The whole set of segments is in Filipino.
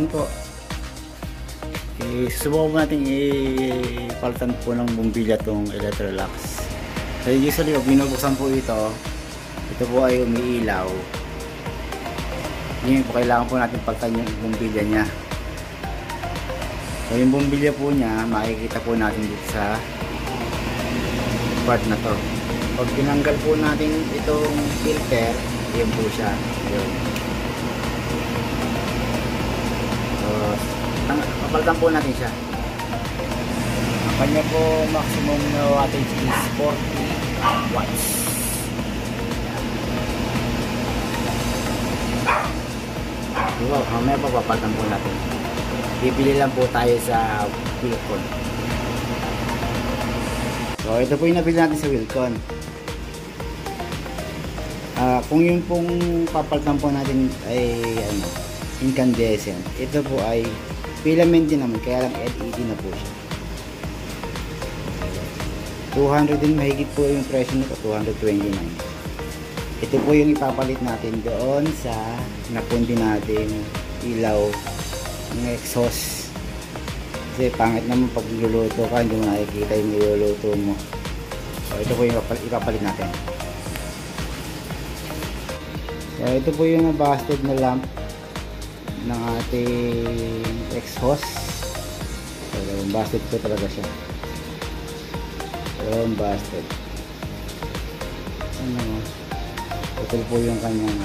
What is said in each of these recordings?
Yan po. Susubukan po natin ipalitan po ng bumbilya tong Electrolux. So usually pag binubuksan po ito po ay umiilaw. Ngayon po kailangan po natin palitan yung bumbilya niya. So yung bumbilya po niya makikita po natin dito sa part na to. Pag tinanggal po natin itong filter, yan po siya. Yun. So papalitan po natin siya. Ang kanya po maximum na wattage is 40 watts. Diba, mamaya po papalitan po natin. Bibili lang po tayo sa Wilcon. So ito po yung nabili natin sa Wilcon. Kung yung pong papalitan po natin ay incandescent, ito po ay filament din naman, kaya lang LED na po siya. 200 din mahigit po yung presyo nito, 229. Ito po yung ipapalit natin doon sa napundi natin ilaw ng exhaust. Kasi pangit naman pag niluluto ka, hindi mo nakikita yung niluluto mo. So ito po yung ipapalit natin. So ito po yung busted na lamp ng ating exhaust. So busted po talaga siya. So busted. Ito po yung kanyang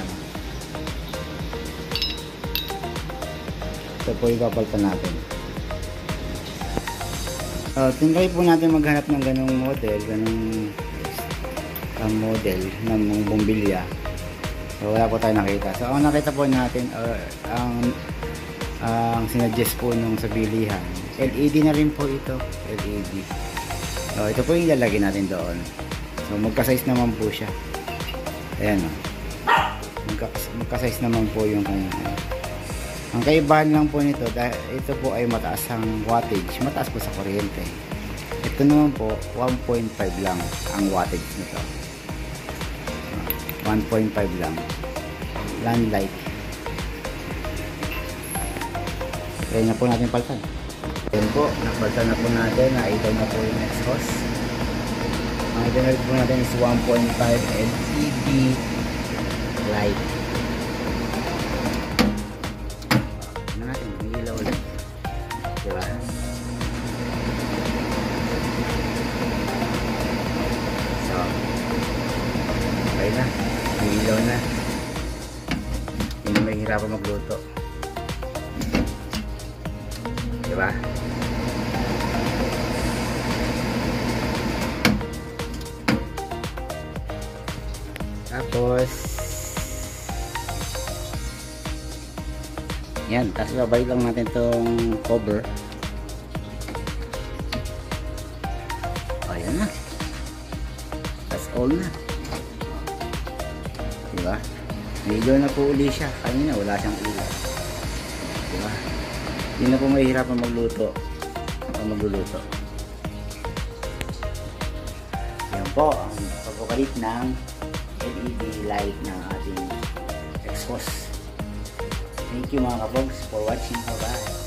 ito po yung papalitan natin. Tinry po natin maghanap ng ganong model, model ng bumbilya. So wala po tayo nakita. So ang nakita po natin ang sinuggest po nung sa bilihan, LED na rin po ito, LED. So ito po yung ilalagay natin doon. So magka-size naman po siya. Ayan o. Magka-size naman po yung kanyang. Ang kaibahan lang po nito, dahil ito po ay mataas ang wattage, mataas po sa kuryente. Ito naman po 1.5 lang ang wattage nito. 1.5 lang. Landlight. Kaya na po natin palitan. Ayan po, napalitan na po natin, na-idle na po yung exhaust. Ang idle po natin is 1.5 LED light. Tignan natin, may ilaw ulit. Diba? So, okay na. May ilaw na. Hindi may hirapan magluto. Diba? Tapos yan, tapos babalik lang natin tong cover. Ayan na, that's all na. Diba? May na po uli siya. Kanina wala siyang ilaw. Diba? Hindi na po mahihirapan magluto o magluluto. Yan po ang pagpapalit ng LED light ng ating exhaust. Thank you mga kapogs for watching. Bye bye.